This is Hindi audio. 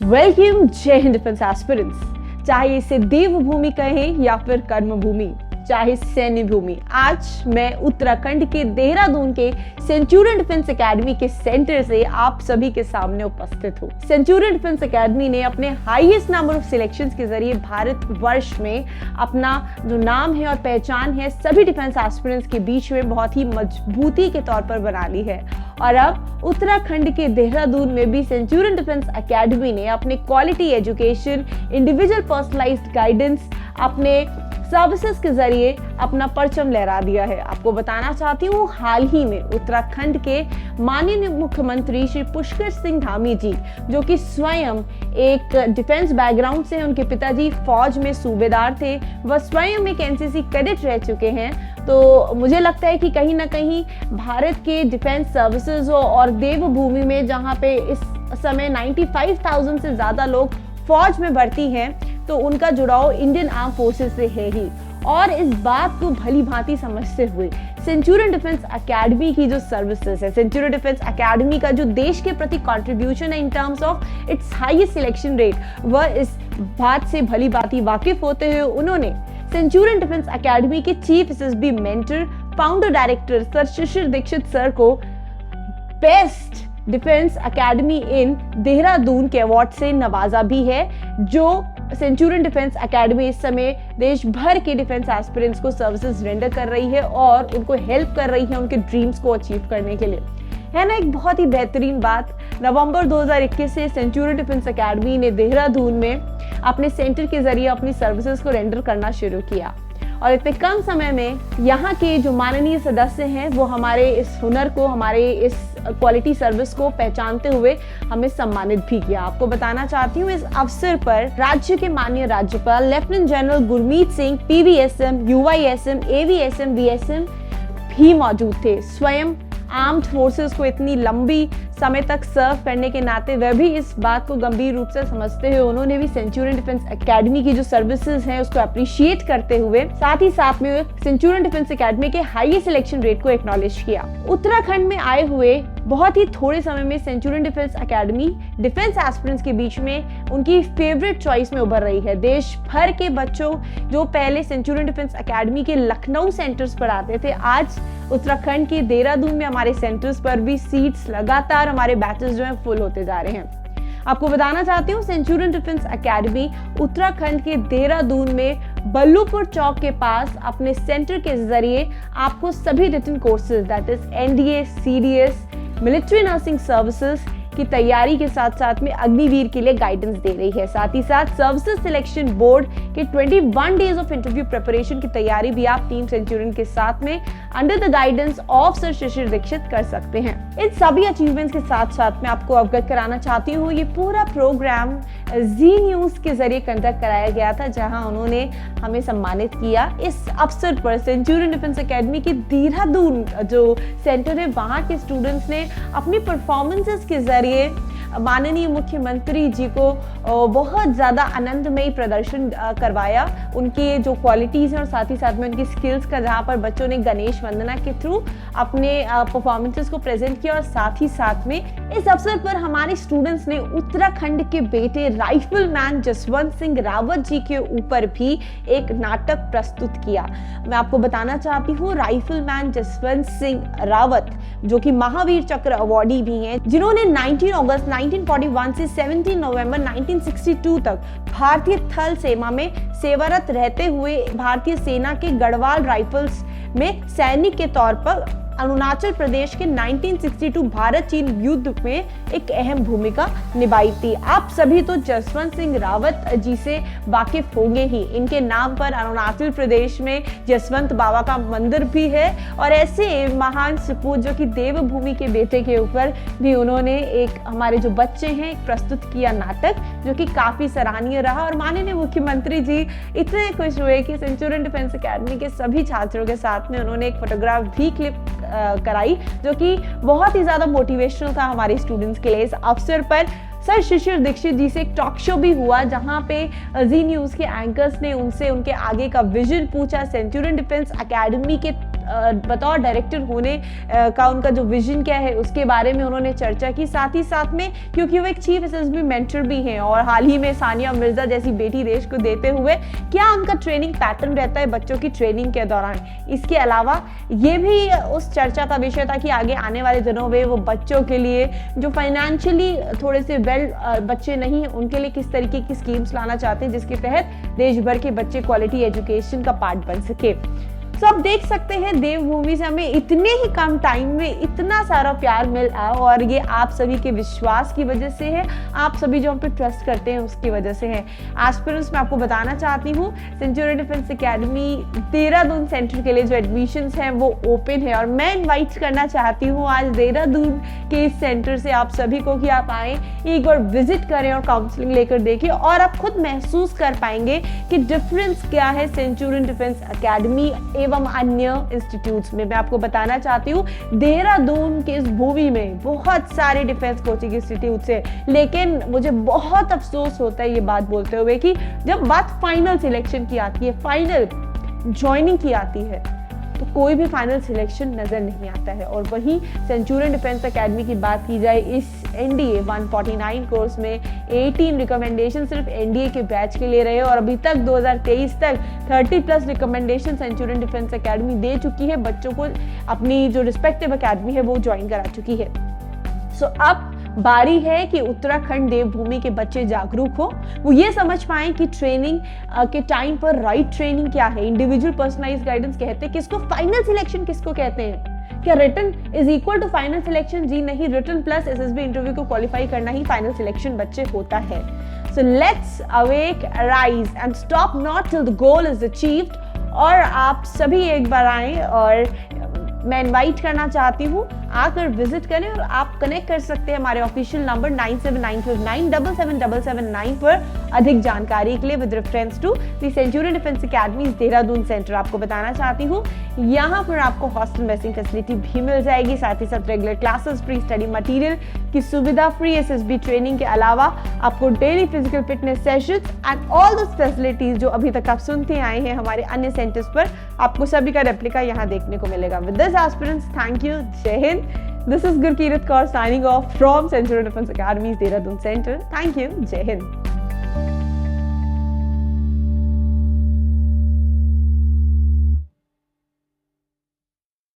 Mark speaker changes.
Speaker 1: वेलकम जय हिंद डिफेंस एस्पिरेंट्स। चाहे इसे देवभूमि कहें या फिर कर्मभूमि, चाहे सैन्य भूमि, आज मैं उत्तराखंड के देहरादून के सेंचुरियन डिफेंस एकेडमी के सेंटर से आप सभी के सामने उपस्थित हूँ। सेंचुरियन डिफेंस एकेडमी ने अपने हाईएस्ट नंबर ऑफ सिलेक्शंस के जरिए भारत वर्ष में अपना जो नाम है और पहचान है सभी डिफेंस एस्पिरेंट्स के बीच में बहुत ही मजबूती के तौर पर बना ली है। और अब उत्तराखंड के देहरादून में भी सेंचुरियन डिफेंस एकेडमी ने अपने quality education, individual personalised guidance, अपने सर्विसेज के जरिए अपना परचम लहरा दिया है। आपको बताना चाहती हूँ, हाल ही में उत्तराखंड के माननीय मुख्यमंत्री श्री पुष्कर सिंह धामी जी, जो कि स्वयं एक डिफेंस बैकग्राउंड से हैं, उनके पिताजी फौज में सूबेदार थे, वह स्वयं एक एनसीसी कैडेट रह चुके हैं। तो मुझे लगता है कि कहीं ना कहीं भारत के डिफेंस सर्विसेज और देवभूमि में, जहाँ पे इस समय 95,000 से ज्यादा लोग फौज में भर्ती हैं, तो उनका जुड़ाव इंडियन आर्म फोर्सेस से है ही। और इस बात को भली भांति समझते हुए सेंचुरियन डिफेंस एकेडमी की जो सर्विसेज है, सेंचुरियन डिफेंस एकेडमी का जो देश के प्रति कंट्रीब्यूशन है in terms of its highest selection rate, वह इस बात से भली भांति वाकिफ होते हुए उन्होंने सेंचुरियन डिफेंस एकेडमी के chief SSB mentor, founder director sir Shishir Dikshit sir को best defence academy in Dehradun के अवार्ड से नवाजा भी है, जो सेंचुरियन डिफेंस एकेडमी इस समय देश भर के डिफेंस एस्पिरेंट्स को सर्विसेज रेंडर कर रही है और उनको हेल्प कर रही है उनके ड्रीम्स को अचीव करने के लिए। है ना एक बहुत ही बेहतरीन बात। नवंबर 2021 से सेंचुरियन डिफेंस एकेडमी ने देहरादून में अपने सेंटर के जरिए अपनी सर्विसेज को रेंडर करना शुरू किया और इतने कम समय में यहाँ के जो माननीय सदस्य हैं वो हमारे इस हुनर को, हमारे इस क्वालिटी सर्विस को पहचानते हुए हमें सम्मानित भी किया। आपको बताना चाहती हूँ, इस अवसर पर राज्य के माननीय राज्यपाल lieutenant general Gurmeet Singh PVSM, UYSM, AVSM, BSM भी मौजूद थे। स्वयं आर्म्ड फोर्सेस को इतनी लंबी समय तक सर्व करने के नाते वह भी इस बात को गंभीर रूप से समझते हुए उन्होंने भी सेंचुरियन डिफेंस एकेडमी की जो सर्विसेज हैं उसको अप्रिशिएट करते हुए साथ ही साथ में सेंचुरियन डिफेंस एकेडमी के हाईएस्ट सिलेक्शन रेट को एक्नॉलेज किया। उत्तराखंड में आए हुए बहुत ही थोड़े समय में Centurion defence academy defence aspirants के बीच में उनकी फेवरेट चॉइस में उभर रही है। देश भर के बच्चों जो पहले सेंचुरियन डिफेंस एकेडमी के लखनऊ सेंटर्स पर आते थे, आज उत्तराखंड के देहरादून में हमारे सेंटर्स पर भी सीट्स लगातार हमारे बैचेस जो हैं फुल होते जा रहे हैं। आपको बताना चाहती हूँ, सेंचुरियन डिफेंस एकेडमी उत्तराखंड के देहरादून में बल्लूपुर चौक के पास अपने सेंटर के जरिए आपको सभी written courses that is NDA, CDS, military nursing services की तैयारी के साथ साथ में अग्निवीर के लिए गाइडेंस दे रही है। साथ ही साथ सर्विसेज सिलेक्शन बोर्ड के 21 डेज ऑफ इंटरव्यू प्रिपरेशन की तैयारी भी आप टीम सेंचुरियन के साथ में under the guidance of sir Shishir Dikshit कर सकते हैं। इन सभी अचीवमेंट्स के साथ साथ मैं आपको अवगत कराना चाहती हूँ, ये पूरा प्रोग्राम जी न्यूज के जरिए कंडक्ट कराया गया था, जहां उन्होंने हमें सम्मानित किया। इस अवसर पर सेंचुरियन डिफेंस एकेडमी के देहरादून जो सेंटर है, वहां के स्टूडेंट्स ने अपनी परफॉर्मेंसेस के जरिए माननीय मुख्यमंत्री जी को बहुत ज्यादा आनंदमयी प्रदर्शन करवाया। उनके जो क्वालिटीज हैं और साथ ही साथ में उनकी स्किल्स का, जहां पर बच्चों ने गणेश वंदना के थ्रू अपने परफॉर्मेंसेस को प्रेजेंट किया। और साथ ही साथ में इस अवसर पर हमारे स्टूडेंट्स ने उत्तराखंड के बेटे राइफलमैन जसवंत सिंह रावत जी के ऊपर भी एक नाटक प्रस्तुत किया। मैं आपको बताना चाहती हूँ, राइफलमैन जसवंत सिंह रावत जो कि महावीर चक्र अवार्डी भी हैं, जिन्होंने 19 अगस्त 1941 से 17 नवंबर 1962 तक भारतीय थल सेना में सेवारत रहते हुए भारतीय सेना के गढ़वाल राइफल्स में सैनिक के तौर पर अरुणाचल प्रदेश के 1962 भारत चीन युद्ध में एक अहम भूमिका निभाई थी। आप सभी तो जसवंत सिंह रावत जी से वाकिफ होंगे ही। इनके नाम पर अरुणाचल प्रदेश में जसवंत बाबा का मंदिर भी है और ऐसे महान सपूत जो कि देवभूमि के बेटे के ऊपर भी उन्होंने एक हमारे जो बच्चे हैं एक प्रस्तुत किया नाटक, जो कि काफी सराहनीय रहा। और माननीय मुख्यमंत्री जी इतने खुश हुए कि सेंचुरियन डिफेंस एकेडमी के सभी छात्रों के साथ में उन्होंने एक फोटोग्राफ भी क्लिक कराई, जो कि बहुत ही ज्यादा मोटिवेशनल था हमारे स्टूडेंट्स के लिए। इस अवसर पर सर शिशिर दीक्षित जी से एक टॉक शो भी हुआ, जहां पे जी न्यूज के एंकर्स ने उनसे उनके आगे का विजन पूछा, सेंचुरियन डिफेंस एकेडमी के बतौर डायरेक्टर होने का उनका जो विजन क्या है उसके बारे में उन्होंने चर्चा की। साथ ही साथ में क्योंकि वो एक चीफ एसएसबी मेंटर भी हैं और हाल ही में सानिया मिर्जा जैसी बेटी देश को देते हुए क्या उनका ट्रेनिंग पैटर्न रहता है बच्चों की ट्रेनिंग के दौरान। इसके अलावा ये भी उस चर्चा का विषय था कि आगे आने वाले दिनों में वो बच्चों के लिए जो फाइनेंशियली थोड़े से वेल बच्चे नहीं हैं उनके लिए किस तरीके की स्कीम्स लाना चाहते हैं जिसके तहत देश भर के बच्चे क्वालिटी एजुकेशन का पार्ट बन सके। तो आप देख सकते हैं देवभूमि से हमें इतने ही कम टाइम में इतना सारा प्यार मिला और ये आप सभी के विश्वास की वजह से है, आप सभी जो हम पे ट्रस्ट करते हैं उसकी वजह से है। एस्पिरेंट्स मैं आपको बताना चाहती हूँ Centurion defence Academy Dehradun centre के लिए जो एडमिशंस हैं वो ओपन है और मैं इन्वाइट करना चाहती हूँ आज देहरादून के इस सेंटर से आप सभी को कि आप आए, एक बार विजिट करें और काउंसलिंग लेकर देखें और आप खुद महसूस कर पाएंगे कि डिफरेंस क्या है सेंचुरियन डिफेंस एकेडमी एवं अन्य इंस्टीट्यूट्स में। मैं आपको बताना चाहती हूँ देहरादून के इस भूमि में बहुत सारे डिफेंस कोचिंग इंस्टीट्यूट्स हैं, लेकिन मुझे बहुत अफसोस होता है ये बात बोलते हुए कि जब बात फाइनल सिलेक्शन की आती है, फाइनल ज्वाइनिंग की आती है, तो कोई भी फाइनल सिलेक्शन नजर नहीं आता है। और वहीं सेंचुरियन डिफेंस एकेडमी की बात की जाए, इस एनडीए 149 कोर्स में 18 रिकमेंडेशन सिर्फ एनडीए के बैच के लिए रहे और अभी तक 2023 तक 30+ रिकमेंडेशन सेंचुरियन डिफेंस एकेडमी दे चुकी है, बच्चों को अपनी जो रिस्पेक्टिव एकेडमी है वो ज्वाइन करा चुकी है। सो अब बारी है कि उत्तराखंड देवभूमि के बच्चे जागरूक हो, वो ये समझ पाएं कि ट्रेनिंग के टाइम पर राइट ट्रेनिंग क्या है, इंडिविजुअल पर्सनलाइज्ड गाइडेंस कहते हैं किसको, फाइनल सिलेक्शन किसको कहते हैं, क्या written is equal to final selection? जी नहीं, रिटन प्लस एसएसबी इंटरव्यू को क्वालिफाई करना ही फाइनल सिलेक्शन बच्चे होता है। So let's awake, rise and stop not till the goal is achieved. और आप सभी एक बार आएं और मैं इनवाइट करना चाहती हूँ आकर विजिट करें और आप कनेक्ट कर सकते हैं हमारे ऑफिशियल नंबर 9795977779 पर अधिक जानकारी के लिए with reference to the Centurion defence Academy Dehradun centre. आपको बताना चाहती हूँ यहाँ पर आपको हॉस्टल मेसिंग फैसिलिटी भी मिल जाएगी, साथ ही साथ regular classes, free study material की सुविधा, फ्री एसएसबी ट्रेनिंग के अलावा आपको daily physical fitness sessions and all those facilities जो अभी तक आप सुनते आए हैं हमारे अन्य सेंटर्स पर, आपको सभी का रेप्लिका यहाँ देखने को मिलेगा। With this aspirants, thank you, जय Hind. This is Gurkeerat Kaur signing off from Centurion Defense Academy's Dehradun Center. Thank you. Jai Hind.